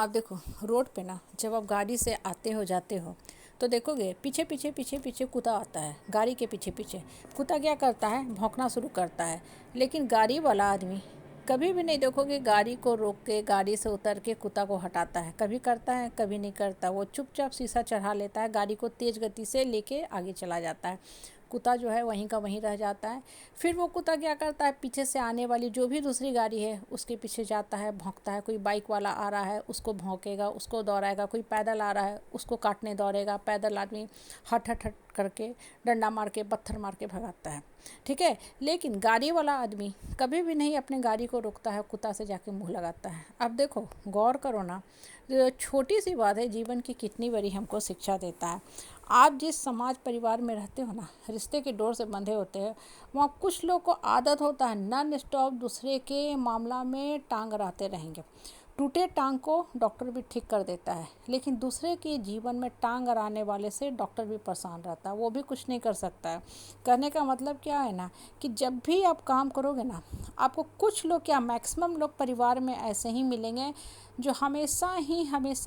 आप देखो रोड पे ना जब आप गाड़ी से आते हो जाते हो तो देखोगे पीछे पीछे पीछे पीछे कुत्ता आता है। गाड़ी के पीछे पीछे कुत्ता क्या करता है, भौंकना शुरू करता है। लेकिन गाड़ी वाला आदमी कभी भी नहीं देखोगे गाड़ी को रोक के गाड़ी से उतर के कुत्ता को हटाता है। कभी करता है कभी नहीं करता। वो चुपचाप शीशा चढ़ा लेता है, गाड़ी को तेज़ गति से लेके आगे चला जाता है। कुत्ता जो है वहीं का वहीं रह जाता है। फिर वो कुत्ता क्या करता है, पीछे से आने वाली जो भी दूसरी गाड़ी है उसके पीछे जाता है, भौंकता है। कोई बाइक वाला आ रहा है उसको भौंकेगा, उसको दौड़ाएगा। कोई पैदल आ रहा है उसको काटने दौड़ेगा। पैदल आदमी हट हट हट करके डंडा मार के पत्थर मार के भगाता है, ठीक है। लेकिन गाड़ी वाला आदमी कभी भी नहीं अपने गाड़ी को रोकता है, कुत्ता से जाके मुँह लगाता है। अब देखो गौर करो ना, छोटी सी बात है जीवन की कितनी बड़ी हमको शिक्षा देता है। आप जिस समाज परिवार में रहते हो ना, रिश्ते के डोर से बंधे होते हैं, वहाँ कुछ लोग को आदत होता है नॉन स्टॉप दूसरे के मामला में टांग अड़ाते रहेंगे। टूटे टांग को डॉक्टर भी ठीक कर देता है, लेकिन दूसरे के जीवन में टांग अड़ाने वाले से डॉक्टर भी परेशान रहता है, वो भी कुछ नहीं कर सकता है। कहने का मतलब क्या है ना, कि जब भी आप काम करोगे ना, आपको कुछ लोग क्या मैक्सिमम लोग परिवार में ऐसे ही मिलेंगे जो हमेशा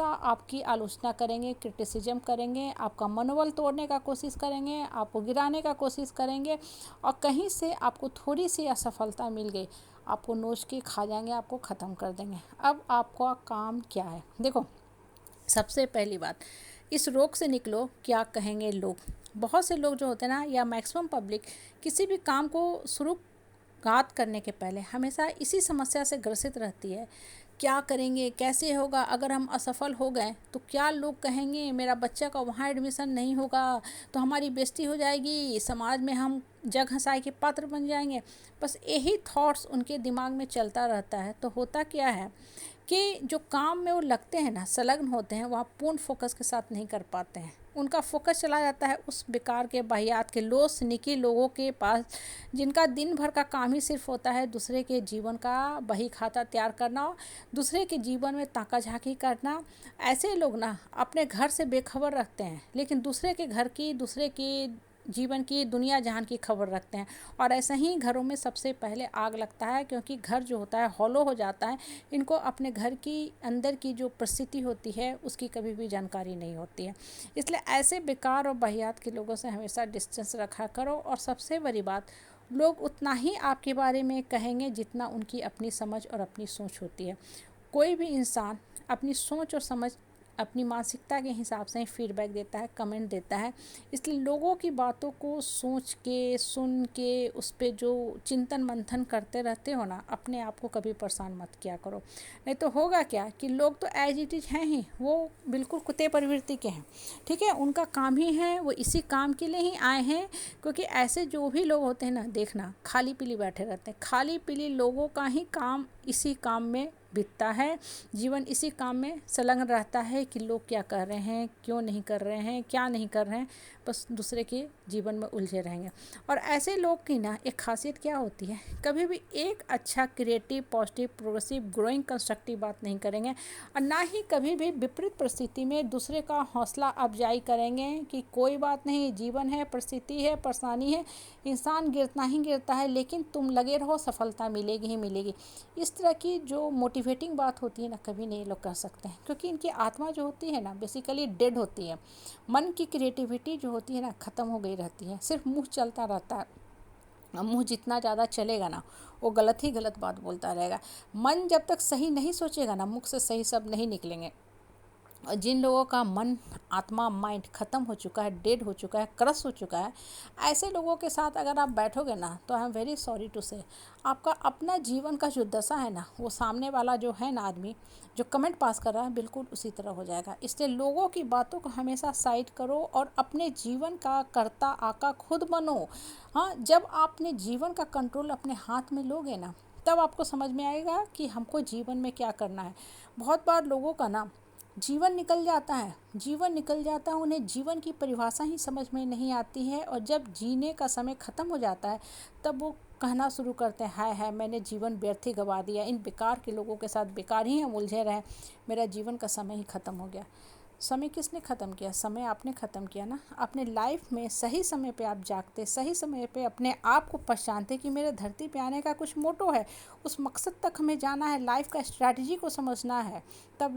आपकी आलोचना करेंगे, क्रिटिसिज्म करेंगे, आपका मनोबल तोड़ने का कोशिश करेंगे, आपको गिराने का कोशिश करेंगे। और कहीं से आपको थोड़ी सी असफलता मिल गई, आपको नोच के खा जाएंगे, आपको ख़त्म कर देंगे। अब आपका काम क्या है, देखो सबसे पहली बात, इस रोग से निकलो, क्या कहेंगे लोग। बहुत से लोग जो होते हैं ना, या मैक्सिमम पब्लिक किसी भी काम को शुरुआत करने के पहले हमेशा इसी समस्या से ग्रसित रहती है। क्या करेंगे, कैसे होगा, अगर हम असफल हो गए तो क्या लोग कहेंगे, मेरा बच्चा का वहाँ एडमिशन नहीं होगा तो हमारी बेइज्जती हो जाएगी, समाज में हम जग हंसाई के पात्र बन जाएंगे। बस यही थॉट्स उनके दिमाग में चलता रहता है। तो होता क्या है कि जो काम में वो लगते हैं ना, संलग्न होते हैं, वहाँ पूर्ण फोकस के साथ नहीं कर पाते हैं। उनका फोकस चला जाता है उस बेकार के बाहियात के लोस निकी लोगों के पास, जिनका दिन भर का काम ही सिर्फ होता है दूसरे के जीवन का बही खाता तैयार करना, दूसरे के जीवन में ताका झाकी करना। ऐसे लोग ना अपने घर से बेखबर रखते हैं, लेकिन दूसरे के घर की, दूसरे के जीवन की, दुनिया जहान की खबर रखते हैं। और ऐसे ही घरों में सबसे पहले आग लगता है, क्योंकि घर जो होता है हॉलो हो जाता है। इनको अपने घर की अंदर की जो परिस्थिति होती है उसकी कभी भी जानकारी नहीं होती है। इसलिए ऐसे बेकार और वाहियात के लोगों से हमेशा डिस्टेंस रखा करो। और सबसे बड़ी बात, लोग उतना ही आपके बारे में कहेंगे जितना उनकी अपनी समझ और अपनी सोच होती है। कोई भी इंसान अपनी सोच और समझ, अपनी मानसिकता के हिसाब से ही फीडबैक देता है, कमेंट देता है। इसलिए लोगों की बातों को सोच के, सुन के, उस पर जो चिंतन मंथन करते रहते हो ना, अपने आप को कभी परेशान मत किया करो। नहीं तो होगा क्या कि लोग तो एज इट इज़ हैं ही, वो बिल्कुल कुत्ते प्रवृत्ति के हैं, ठीक है। उनका काम ही है, वो इसी काम के लिए ही आए हैं। क्योंकि ऐसे जो भी लोग होते हैं ना, देखना खाली पीली बैठे रहते हैं। खाली पीली लोगों का ही काम इसी काम में बीतता है, जीवन इसी काम में संलग्न रहता है कि लोग क्या कर रहे हैं, क्यों नहीं कर रहे हैं, क्या नहीं कर रहे हैं, बस दूसरे के जीवन में उलझे रहेंगे। और ऐसे लोग की ना एक खासियत क्या होती है, कभी भी एक अच्छा creative, positive, progressive, growing, constructive बात नहीं करेंगे। और ना ही कभी भी विपरीत परिस्थिति में दूसरे का हौसला अफजाई करेंगे कि कोई बात नहीं, जीवन है, परिस्थिति है, परेशानी है, इंसान गिरता ही गिरता है, लेकिन तुम लगे रहो, सफलता मिलेगी ही मिलेगी। इस तरह की जो मोटिवेटिंग बात होती है ना, कभी नहीं लोग कर सकते हैं। क्योंकि इनकी आत्मा जो होती है ना, बेसिकली डेड होती है। मन की क्रिएटिविटी जो होती है ना, ख़त्म हो गई रहती है। सिर्फ मुंह चलता रहता है। मुंह जितना ज़्यादा चलेगा ना, वो गलत ही गलत बात बोलता रहेगा। मन जब तक सही नहीं सोचेगा ना, मुख से सही शब्द नहीं निकलेंगे। और जिन लोगों का मन, आत्मा, माइंड ख़त्म हो चुका है, डेड हो चुका है, क्रश हो चुका है, ऐसे लोगों के साथ अगर आप बैठोगे ना, तो I am very sorry to say, आपका अपना जीवन का जो दशा है ना, वो सामने वाला जो है ना आदमी, जो कमेंट पास कर रहा है, बिल्कुल उसी तरह हो जाएगा। इसलिए लोगों की बातों को हमेशा साइड करो और अपने जीवन का कर्ता आका खुद बनो। हाँ, जब आप अपने जीवन का कंट्रोल अपने हाथ में लोगे ना, तब आपको समझ में आएगा कि हमको जीवन में क्या करना है। बहुत बार लोगों का ना जीवन निकल जाता है, उन्हें जीवन की परिभाषा ही समझ में नहीं आती है। और जब जीने का समय ख़त्म हो जाता है, तब वो कहना शुरू करते हैं, हाय हाय मैंने जीवन व्यर्थ ही गवा दिया, इन बेकार के लोगों के साथ बेकार ही हम उलझे रहे, मेरा जीवन का समय ही ख़त्म हो गया। समय किसने ख़त्म किया? समय आपने ख़त्म किया ना। अपने लाइफ में सही समय पे आप जागते, सही समय पे अपने आप को पहचानते कि मेरे धरती पे आने का कुछ मोटो है, उस मकसद तक हमें जाना है, लाइफ का स्ट्रैटेजी को समझना है, तब